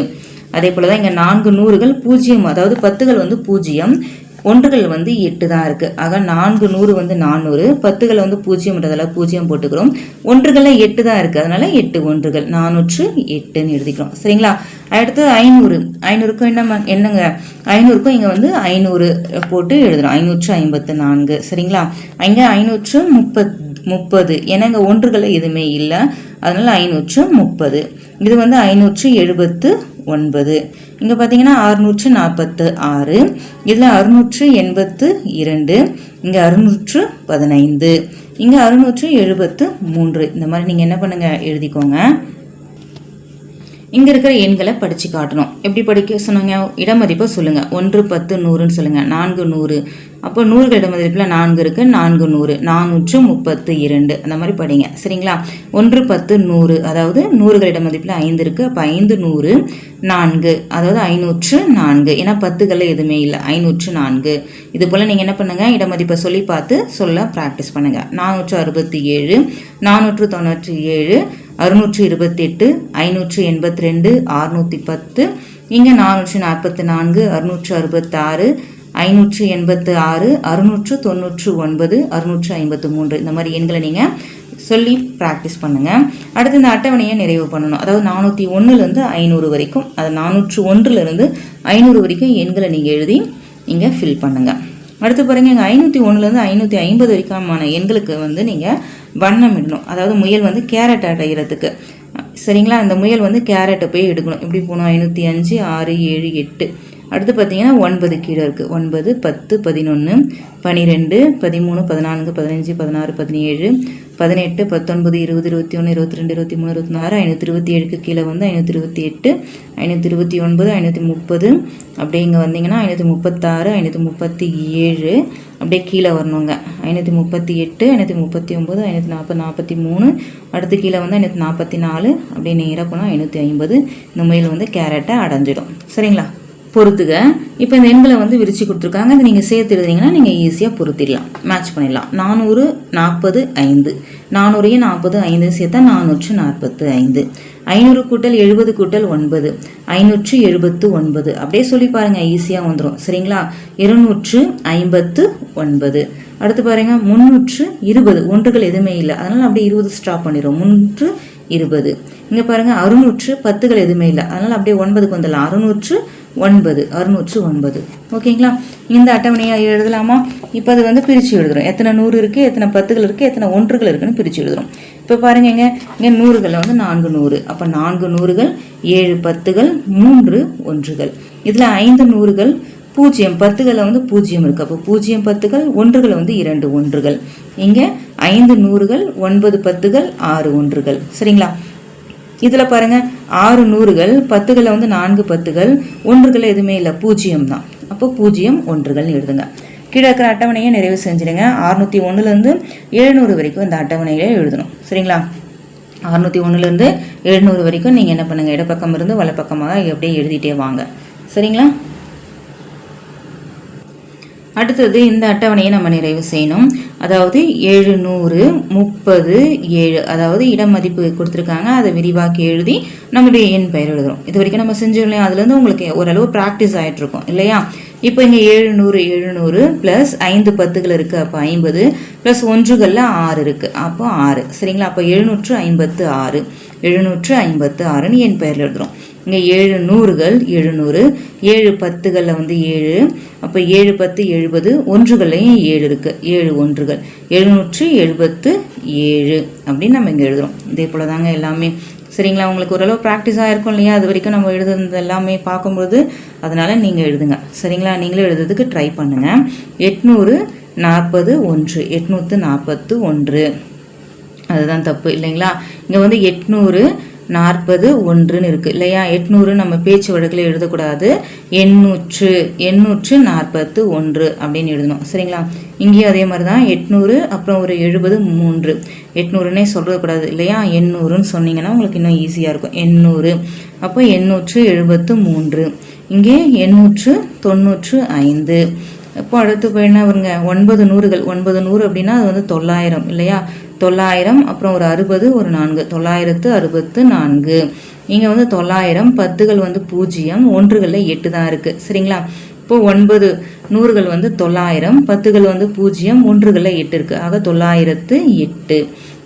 [SPEAKER 1] அதே போல தான் இங்கே 4 100கள் 0, அதாவது 10கள் வந்து 0, 1கள் வந்து 8 தான் இருக்கு, ஆக 4 100 வந்து 400, 10கள் வந்து 0ன்றதால 0 போட்டுக்கிறோம். 1களில் 8 தான் இருக்கு, அதனால 8 1கள் 408ன்னு எழுதிக்கிறோம். சரிங்களா? அடுத்து 500. 500க்கும் என்னங்க 500க்கும் இங்க வந்து 500 போட்டு எழுதுறோம். 554. சரிங்களா? இங்க 530 30. ஏன்னா இங்கே ஒன்றுகள் எதுவுமே இல்லை, அதனால 530. இது வந்து 579. இங்கே பார்த்தீங்கன்னா 646, இதில் 682, இங்கே 615, இங்கே 673. இந்த மாதிரி நீங்கள் என்ன பண்ணுங்க, எழுதிக்கோங்க. இங்கே இருக்கிற எண்களை படித்து காட்டணும். எப்படி படிக்க சொன்னாங்க, இடமதிப்பை சொல்லுங்கள். 1, 10, 100ன்னு சொல்லுங்கள். 4 100. அப்போ 100 இடமதிப்பில் 4 இருக்குது, 4 100, 432. அந்த மாதிரி படிங்க. சரிங்களா? 1 10 100, அதாவது 100 இடமதிப்பில் 5 இருக்குது. அப்போ 5 100, 4, அதாவது 504. ஏன்னா 10கள் எதுவுமே இல்லை, 504. இது போல் நீங்கள் என்ன பண்ணுங்கள், இடமதிப்பை சொல்லி பார்த்து சொல்ல ப்ராக்டிஸ் பண்ணுங்கள். 467, 497, 628, 582, 610, இங்கே 444, 666, 586, 699, 653. இந்த மாதிரி எண்களை நீங்கள் சொல்லி ப்ராக்டிஸ் பண்ணுங்கள். அடுத்து இந்த அட்டவணையை நிறைவு பண்ணணும். அதாவது 401லேருந்து 500 வரைக்கும், அது 401லேருந்து 500 வரைக்கும் எண்களை நீங்கள் எழுதி இங்கே ஃபில் பண்ணுங்கள். அடுத்து பாருங்கள், இங்கே 501லேருந்து 550 வரைக்குமான எண்களுக்கு வந்து நீங்கள் வண்ணம் இடணும். அதாவது முயல் வந்து கேரட் அடைகிறதுக்கு. சரிங்களா? அந்த முயல் வந்து கேரட்டை போய் எடுக்கணும். எப்படி போகணும், 505, 6, 7, 8. அடுத்து பார்த்தீங்கன்னா 9 கீழே இருக்குது. 9, 10, 11, 12, 13, 14, 15, 16, 17, 18, 19, 20, 21, 22, 23, 24, 527க்கு கீழே வந்து 528, 529, 530. அப்படியே இங்கே வந்தீங்கன்னா 536, 537. அப்படியே கீழே வரணுங்க. 538, 539, 540, 43. அடுத்து கீழே வந்து 544. அப்படியே நேராக போனால் 550. இந்த முயல் வந்து கேரட்டை அடைஞ்சிடும். சரிங்களா? பொறுத்துக. இப்போ இந்த எண்களை வந்து விரிச்சு கொடுத்துருக்காங்க. இதை நீங்கள் சேர்த்து எழுதுனீங்கன்னா நீங்கள் ஈஸியாக பொருத்திடலாம், மேட்ச் பண்ணிடலாம். 445, 400 40, 5 சேர்த்தா 445. 500 கூட்டல் 70 கூட்டல் 9, 579. அப்படியே சொல்லி பாருங்க, ஈஸியாக வந்துடும். சரிங்களா? 259. அடுத்து பாருங்க, 320. ஒன்றுகள் எதுவுமே இல்லை, அதனால அப்படியே 20 ஸ்டாப் பண்ணிடும். 320. இங்கே பாருங்க, 600. 10கள் எதுவுமே இல்லை, அதனால அப்படியே 9க்கு வந்துடலாம். 609. ஓகேங்களா? இந்த அட்டவணையை எழுதலாமா? இப்போ அது வந்து பிரித்து எழுதுறோம். எத்தனை 100 இருக்குது, எத்தனை 10கள் இருக்குது, எத்தனை ஒன்றுகள் இருக்குன்னு பிரித்து எழுதுறோம். இப்போ பாருங்க, இங்கே 100களில் வந்து 4 100. அப்போ 4 100கள், 7 10கள், 3 ஒன்றுகள். இதில் 5 100கள், 0 10களில் வந்து 0 இருக்குது. அப்போ 0 10கள், ஒன்றுகள் வந்து 2 ஒன்றுகள். இங்கே 5 100கள், 9 10கள், 6 ஒன்றுகள். சரிங்களா? இதில் பாருங்கள், 6 100கள், 10களில் வந்து 4 10கள், ஒன்றுகள் எதுவுமே இல்லை, 0 தான். அப்போ 0 ஒன்றுகள் எழுதுங்க. கீழே இருக்கிற அட்டவணையை நிறைவு செஞ்சிடுங்க. 601லேருந்து 700 வரைக்கும் இந்த அட்டவணையை எழுதணும். சரிங்களா? 601லேருந்து 700 வரைக்கும் நீங்கள் என்ன பண்ணுங்கள், இடப்பக்கம் இருந்து வலப்பக்கமாக எப்படியே எழுதிட்டே வாங்க. சரிங்களா? அடுத்தது இந்த அட்டவணையை நம்ம நிறைவு செய்யணும். அதாவது 730, அதாவது இடம் மதிப்பு கொடுத்துருக்காங்க, அதை விரிவாக்கி எழுதி நம்மளுடைய எண் பெயர் எழுதுறோம். இது வரைக்கும் நம்ம செஞ்சோம் இல்லையா, அதுலேருந்து உங்களுக்கு ஓரளவு ப்ராக்டிஸ் ஆகிட்டு இருக்கும் இல்லையா? இப்போ இங்கே 700 ப்ளஸ் 5 10கள் இருக்குது, அப்போ 50, ப்ளஸ் ஒன்றுகளில் 6 இருக்குது, அப்போ 6. சரிங்களா? அப்போ 756, 756ன்னு என் பெயரில் எழுதுகிறோம். இங்கே 7 100கள், 700, 7 10களில் வந்து 7, அப்போ 7 10 70, ஒன்றுகள்லையும் 7 இருக்குது, 7 ஒன்றுகள், 777 அப்படின்னு நம்ம இங்கே எழுதுகிறோம். இதே போல் தாங்க எல்லாமே. சரிங்களா? உங்களுக்கு ஓரளவு ப்ராக்டிஸாக இருக்கும் இல்லையா? அது வரைக்கும் நம்ம எழுதுறது எல்லாமே பார்க்கும்போது, அதனால் நீங்கள் எழுதுங்க. சரிங்களா? நீங்களும் எழுதுறதுக்கு ட்ரை பண்ணுங்கள். 841, 841, அதுதான் தப்பு இல்லைங்களா? இங்கே வந்து 841ன்னு இருக்குது இல்லையா? 800 நம்ம பேச்சு வழக்கில் எழுதக்கூடாது, 841 அப்படின்னு எழுதணும். சரிங்களா? இங்கேயும் அதே மாதிரி தான், 800 அப்புறம் ஒரு 70 3, 800ன்னே சொல்லக்கூடாது இல்லையா? 800ன்னு சொன்னீங்கன்னா உங்களுக்கு இன்னும் ஈஸியாக இருக்கும். 800, அப்போ 873, இங்கே 895. இப்போ அடுத்து போய் என்ன வருங்க, 9 100கள், 9 100 அப்படின்னா அது வந்து 900 இல்லையா? 900, அப்புறம் ஒரு 60, ஒரு 4, 964. இங்கே வந்து 900, 10கள் வந்து 0, ஒன்றுகளில் 8 தான் இருக்குது. சரிங்களா? இப்போ 9 100கள் வந்து 900, 10கள் வந்து 0, ஒன்றுகளில் 8 இருக்குது, ஆக 908.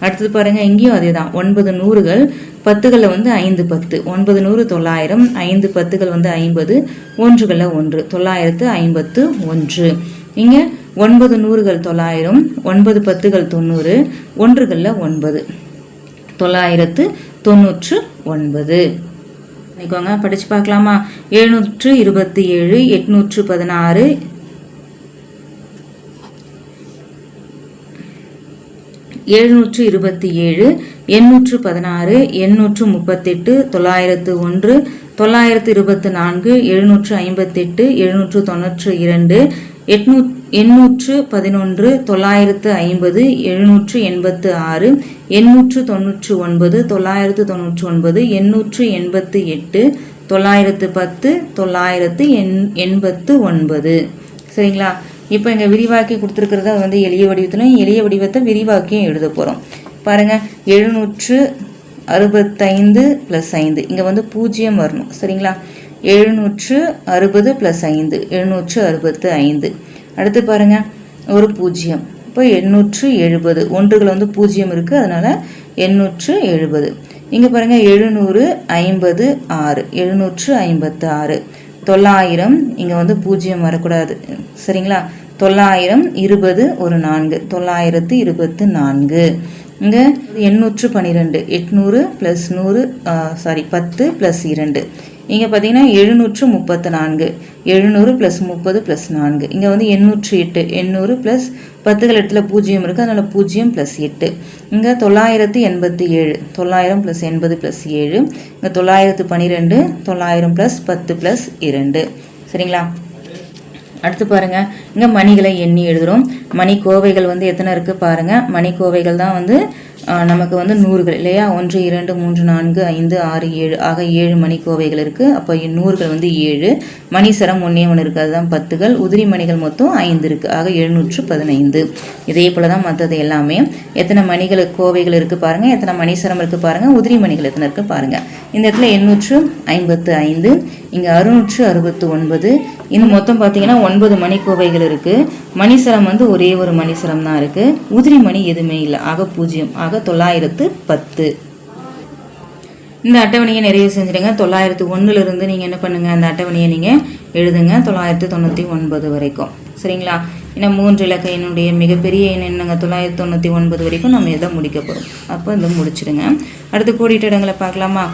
[SPEAKER 1] அடுத்தது பாருங்கள், இங்கேயும் அதே தான். 9 100கள், 10களில் வந்து 5 10, 9 100 900, 5 10கள் வந்து 50, ஒன்றுகளில் 1, 951. இங்கே 9 நூறுகள் 900, 9 பத்துகள் 90, ஒன்றுகளில் 9, 999. நினைக்கோங்க, படிச்சு பார்க்கலாமா? 727, 816, 727, 816, 838, 901, 924, 758, 792, 811, 950, 786, 899, 999, 888, 910, 989. சரிங்களா? இப்போ இங்கே விரிவாக்கி கொடுத்துருக்கிறத வந்து எளிய வடிவத்திலும் எளிய வடிவத்தை விரிவாக்கியும் எழுத போகிறோம். பாருங்கள், 765 + 5, இங்கே வந்து 0 வரணும். சரிங்களா? 760 + 5, 765. அடுத்து பாருங்கள், ஒரு 0. இப்போ 870, ஒன்றுகள் வந்து 0 இருக்குது, அதனால் 870. இங்கே பாருங்கள், 756, 756. 900, இங்கே வந்து 0 வரக்கூடாது. சரிங்களா? 900, 20, ஒரு 4, 924. இங்கே 812, 800 + 100, 10 + 2. இங்கே பார்த்தீங்கன்னா 734, 700 + 30 + 4. இங்கே வந்து 808, 800 + 10கள் இடத்துல 0 இருக்குது, அதனால் 0 + 8. இங்கே 987, 900 + 80 + 7. இங்கே 912, 900 + 10 + 2. சரிங்களா? அடுத்து பாருங்கள், இங்கே மணிகளை எண்ணி எழுதுகிறோம். மணி கோவைகள் வந்து எத்தனை இருக்குது பாருங்கள். மணி கோவைகள் தான் வந்து நமக்கு வந்து நூறுகள் இல்லையா? 1, 2, 3, 4, 5, 6, 7 ஆக 7 மணி கோவைகள் இருக்குது. அப்போ நூறுகள் வந்து 7. மணிசரம் 1 இருக்குது, அதுதான் 10கள். உதிரி மணிகள் மொத்தம் 5 இருக்குது, ஆக 715. இதே போல் தான் மற்றது எல்லாமே. எத்தனை மணிகள் கோவைகள் இருக்குது பாருங்கள், எத்தனை மணிசரம் இருக்குது பாருங்கள், உதிரி மணிகள் எத்தனை இருக்குது பாருங்கள். இந்த இடத்துல 855, இங்கே 669. இன்னும் மொத்தம் பார்த்தீங்கன்னா 9 மணி கோவைகள் இருக்குது. மணிசரம் வந்து ஒரே ஒரு மணிசரம் தான் இருக்குது. உதிரி மணி எதுவுமே இல்லை, ஆக 0, ஆக 910. இந்த அட்டவணையை நிறைய செஞ்சுடுங்க. 901 நீங்கள் என்ன பண்ணுங்கள், அந்த அட்டவணையை நீங்கள் எழுதுங்க 999 வரைக்கும். சரிங்களா? இன்னும் 3 இலக்க எண்ணுடைய மிகப்பெரிய எண் என்னங்க, 999 வரைக்கும் நம்ம எதை முடிக்க போகிறோம். அப்போ இந்த முடிச்சிடுங்க. அடுத்து கோடிட்ட இடங்களை பார்க்கலாமா?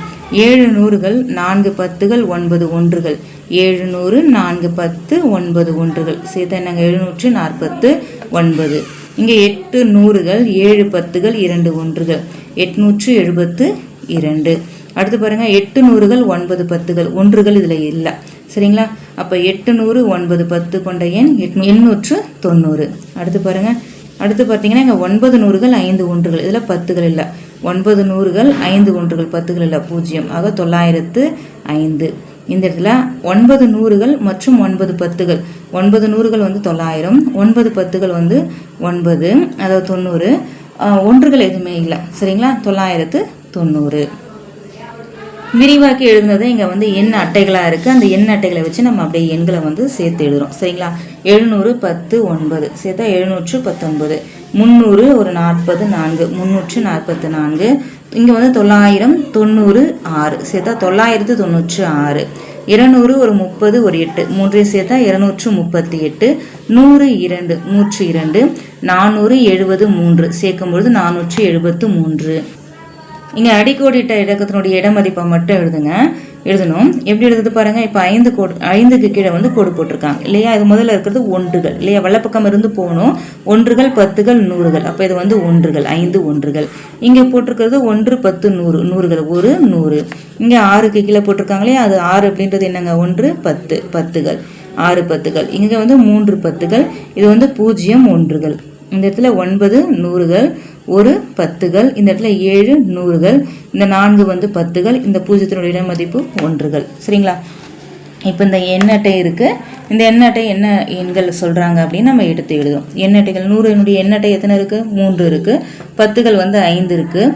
[SPEAKER 1] 7 நூறுகள், 4 பத்துகள், 9 ஒன்றுகள். 700, 4 10, 9 ஒன்றுகள் சேர்த்து என்னங்க 749. இங்கே 8 நூறுகள், 7 பத்துகள், 2 ஒன்றுகள். 872. அடுத்து பாருங்கள், 8 நூறுகள், 9 பத்துகள், ஒன்றுகள் இதில் இல்லை. சரிங்களா? அப்போ 800, 9 10 கொண்ட எண் 890. அடுத்து பாருங்கள், அடுத்து பார்த்தீங்கன்னா இங்கே 9 நூறுகள், 5 ஒன்றுகள், இதில் பத்துகள் இல்லை. 9 நூறுகள், 5 ஒன்றுகள், பத்துகள் இல்லை, 0, ஆக 905. இந்த இடத்துல 9 நூறுகள் மற்றும் 9 பத்துகள். 9 நூறுகள் வந்து 900, 9 பத்துகள் வந்து 9, அதாவது 90. ஒன்றுகள் எதுவுமே இல்லை. சரிங்களா? 990. விரிவாக்கி எழுதுனது இங்கே வந்து எண் அட்டைகளாக இருக்குது. அந்த எண் அட்டைகளை வச்சு நம்ம அப்படியே எண்களை வந்து சேர்த்து எழுதுகிறோம். சரிங்களா? 700, 10, 9 சேர்த்தா 719. 300, ஒரு 40, 4, 344. இங்கே வந்து 900, 90, 6 சேர்த்தா 996. 200, ஒரு 30, ஒரு 8, 3 சேர்த்தா 238. 100, 2, 102. 470, 3 சேர்க்கும்பொழுது 473. இங்கே அடிக்கோடிட்ட இலக்கத்தினுடைய இடமதிப்பை மட்டும் எழுதணும். எப்படி எழுதுது பாருங்கள். இப்போ 5க்கு கீழே வந்து கோடு போட்டிருக்காங்க இல்லையா? இது முதல்ல இருக்கிறது ஒன்றுகள் இல்லையா? வலப்பக்கம் இருந்து போகணும். ஒன்றுகள், பத்துகள், நூறுகள். அப்போ இது வந்து ஒன்றுகள், 5 ஒன்றுகள். இங்கே போட்டிருக்கிறது 1, 10, 100, நூறுகள், ஒரு 100. இங்கே 6க்கு கீழே போட்டிருக்காங்க இல்லையா? அது 6 அப்படின்றது என்னங்க, 1, 10, பத்துகள், 6 பத்துகள். இங்கே வந்து 3 பத்துகள். இது வந்து 0 ஒன்றுகள். இந்த இடத்துல 9 நூறுகள், ஒரு பத்துகள். இந்த இடத்துல 7 நூறுகள். இந்த 4 வந்து பத்துகள். இந்த 0 இட மதிப்பு ஒன்றுகள். சரிங்களா? இப்போ இந்த எண் அட்டை இருக்குது. இந்த எண் அட்டை என்ன எண்கள் சொல்கிறாங்க அப்படின்னு நம்ம எடுத்து எழுதும். எண் அட்டைகள் 100 எண் அட்டை எத்தனை இருக்குது? 3 இருக்குது. பத்துகள் வந்து 5 இருக்குது.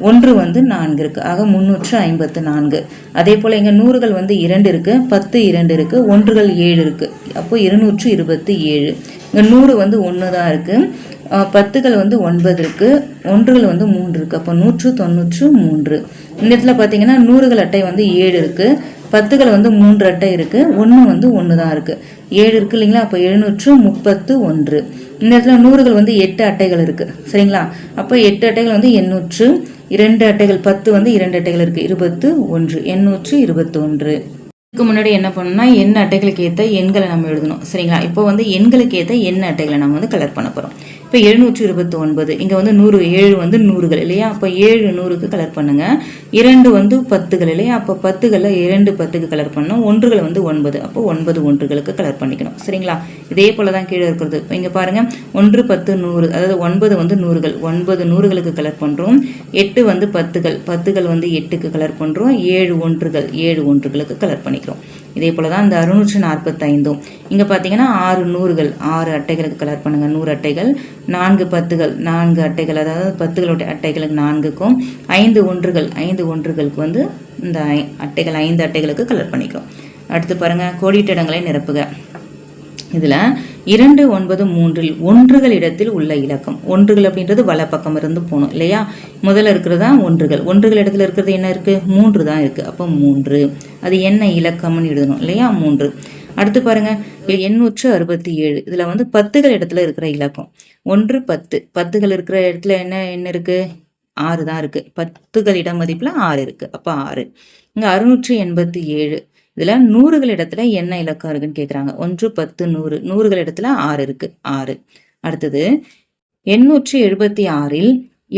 [SPEAKER 1] 1 வந்து 4 இருக்குது. ஆக 354. அதே போல் இங்கே நூறுகள் வந்து 2 இருக்குது. 10 2 இருக்குது. ஒன்றுகள் 7 இருக்குது. அப்போ 227. இங்கே 100 வந்து 1 தான் இருக்குது. பத்துகள் வந்து 9 இருக்குது. ஒன்றுகள் வந்து 3 இருக்குது. அப்போ 193. இந்த இடத்துல பார்த்தீங்கன்னா நூறுகள் அட்டை வந்து 7 இருக்குது. பத்துகள் வந்து 3 அட்டை இருக்குது, 1 வந்து 1 தான் இருக்குது, 7 இருக்குது இல்லைங்களா? அப்போ 731. இந்த இடத்துல நூறுகள் வந்து 8 அட்டைகள் இருக்குது சரிங்களா? அப்போ 8 அட்டைகள் வந்து 802 அட்டைகள், 10 வந்து 2 அட்டைகள் இருக்குது, 21, 821. இதுக்கு முன்னாடி என்ன பண்ணணும்னா எண் அட்டைகளுக்கு ஏற்ற எண்களை நம்ம எழுதணும் சரிங்களா? இப்போ வந்து எண்களுக்கு ஏற்ற எண் அட்டைகளை நம்ம வந்து கலர் பண்ண போகிறோம். இப்போ 729 இங்கே வந்து 100, 7 வந்து நூறுகள் இல்லையா? அப்போ 7 100க்கு கலர் பண்ணுங்க. 2 வந்து 10கள் இல்லையா? அப்போ 10களில் 2 10க்கு கலர் பண்ணணும். 1கள் வந்து 9, அப்போ 9 1களுக்கு கலர் பண்ணிக்கணும் சரிங்களா? இதே போல தான் கீழே இருக்கிறது. இப்போ இங்கே பாருங்க 1 10 100, அதாவது 9 வந்து நூறுகள், 9 நூறுகளுக்கு கலர் பண்ணுறோம். 8 வந்து 10கள், 10கள் வந்து 8க்கு கலர் பண்ணுறோம். 7 1கள், 7 1களுக்கு கலர் பண்ணிக்கிறோம். இதே போல தான் இந்த 645. இங்கே பார்த்தீங்கன்னா 6 நூறுகள், 6 அட்டைகளுக்கு கலர் பண்ணுங்க, 100 அட்டைகள். 4 10கள், 4 அட்டைகள், அதாவது 10களோட அட்டைகளுக்கு 4க்கும். 5 1கள், 5 1களுக்கு வந்து இந்த அட்டைகள் 5 அட்டைகளுக்கு கலர் பண்ணிக்கிறோம். அடுத்து பாருங்க கோடிட்ட இடங்களை நிரப்புக. இதில் 2 9 3 ஒன்றுகள் இடத்தில் உள்ள இலக்கம். ஒன்றுகள் அப்படின்றது வலப்பக்கம் இருந்து போகணும் இல்லையா? முதல்ல இருக்கிறது தான் ஒன்றுகள். ஒன்றுகள் இடத்துல இருக்கிறது என்ன இருக்குது? 3 தான் இருக்குது. அப்போ 3 அது என்ன இலக்கம்னு எழுதணும் இல்லையா? 3. அடுத்து பாருங்க 867. இதில் வந்து 10கள் இடத்துல இருக்கிற இலக்கம் 1 10. 10கள் இருக்கிற இடத்துல என்ன இருக்குது? 6 தான் இருக்குது. 10கள் இட மதிப்பில் 6 இருக்குது. அப்போ 6. இங்கே 687. இதில் நூறுகள் இடத்துல என்ன இலக்கம் இருக்குன்னு கேட்குறாங்க. 1 10 100. நூறுகள் இடத்துல 6 இருக்கு, 6. அடுத்தது 876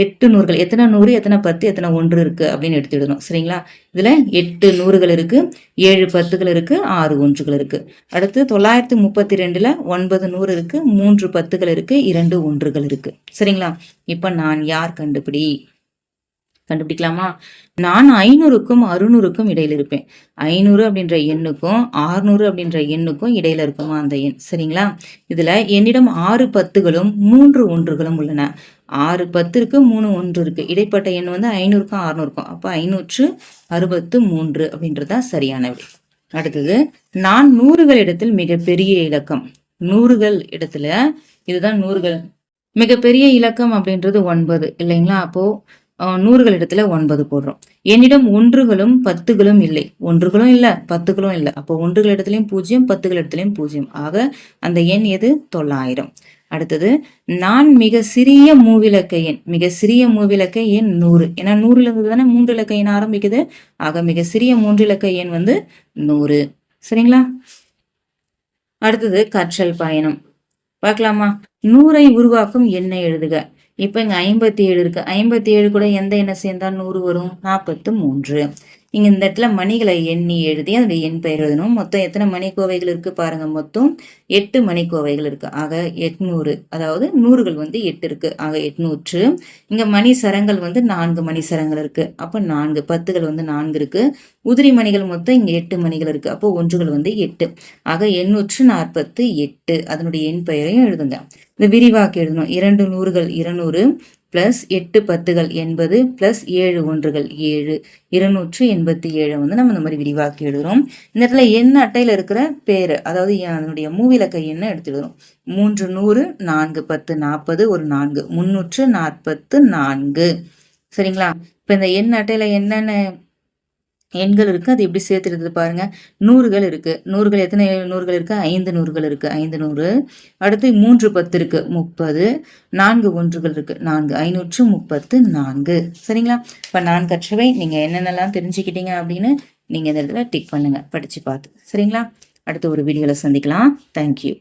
[SPEAKER 1] 8 நூறுகள், எத்தனை 100 எத்தனை 10 எத்தனை 1 இருக்கு அப்படின்னு எடுத்துடணும் சரிங்களா? இதுல 8 நூறுகள் இருக்கு, 7 10கள் இருக்கு, 6 1கள் இருக்கு. அடுத்து 932 9 100 இருக்கு, 3 10கள் இருக்கு, 2 1கள் இருக்கு சரிங்களா? இப்ப நான் யார் கண்டுபிடிக்கலாமா? நான் 500க்கும் 600க்கும் இடையில இருப்பேன். 500 அப்படின்ற எண்ணுக்கும் 600 அப்படின்ற எண்ணுக்கும் இடையில இருக்குமா அந்த எண் சரிங்களா? இதுல என்னிடம் 6 10களும் 3 1களும் உள்ளன. 6 10 இருக்கு, 3 1 இருக்கு. இடைப்பட்ட எண் வந்து 500க்கும் 600க்கும். அப்போ 563 அப்படின்றதா சரியான விடை. அடுத்தது நான் நூறுகள் இடத்தில் மிகப்பெரிய இலக்கம். நூறுகள் இடத்துல இதுதான் நூறுகள். மிகப்பெரிய இலக்கம் அப்படின்றது 9 இல்லைங்களா? அப்போ நூறுகள் இடத்துல 9 போடுறோம். என்னிடம் ஒன்றுகளும் 10களும் இல்லை. ஒன்றுகளும் இல்லை, 10களும் இல்லை. அப்போ ஒன்றுகள் இடத்துலையும் 0, 10கள் இடத்துலையும் 0. ஆக அந்த எண் எது? 900. அடுத்தது நான் மிக சிறிய மூவிலக்க எண். மிக சிறிய மூவிலக்க எண் 100. ஏன்னா 100ல இருந்து தானே 3 இலக்க எண் ஆரம்பிக்குது. ஆக மிக சிறிய 3 இலக்க எண் வந்து 100 சரிங்களா? அடுத்தது கற்றல் பயணம் பார்க்கலாமா? 100ஐ உருவாக்கும் எண்ணை எழுதுக. இப்ப இங்க 57 இருக்கு. 57 கூட எந்த எண்ணை சேர்ந்தா 100 வரும்? 43. இங்க இந்த இடத்துல மணிகளை எண்ணி எழுதி அதனுடைய எண் பெயர் எழுதணும். மொத்தம் எத்தனை மணிக்கோவைகள் இருக்கு பாருங்க. மொத்தம் 8 மணிக்கோவைகள் இருக்கு. ஆக 800, அதாவது நூறுகள் வந்து 8 இருக்கு. ஆக 800. இங்க மணி சரங்கள் வந்து 4 மணி சரங்கள் இருக்கு. அப்ப 4 10கள் வந்து 4 இருக்கு. உதிரி மணிகள் மொத்தம் இங்க 8 மணிகள் இருக்கு. அப்போ ஒன்றுகள் வந்து 8. ஆக 848. அதனுடைய எண் பெயரையும் எழுதுங்க. இந்த விரிவாக்கி எழுதணும். 2 நூறுகள் 200 பிளஸ் 8 10கள் 80 பிளஸ் 7 1கள் 7, 287 வந்து நம்ம இந்த மாதிரி விரிவாக்கி எழுதுறோம். இந்த இடத்துல எண் அட்டையில இருக்கிற பேரு, அதாவது அதனுடைய மூவிலக்க எண்ணை எடுத்துடுறோம். 3 100 4 10 40 ஒரு 4 344 சரிங்களா? இப்ப இந்த எண் அட்டையில என்னென்ன எண்கள் இருக்கு அது எப்படி சேர்த்துடுது பாருங்க. நூறுகள் இருக்கு. நூறுகள் எத்தனை நூறுகள் இருக்கு? 5 நூறுகள் இருக்கு. 5 100. அடுத்து 3 10 இருக்கு, 30. 4 1கள் இருக்கு, 4 534 சரிங்களா? இப்ப நான் கற்றவை நீங்க என்னென்னலாம் தெரிஞ்சுக்கிட்டீங்க அப்படின்னு நீங்க இந்த இடத்துல டிக் பண்ணுங்க படிச்சு பார்த்து சரிங்களா? அடுத்த ஒரு வீடியோல சந்திக்கலாம். தேங்க்யூ.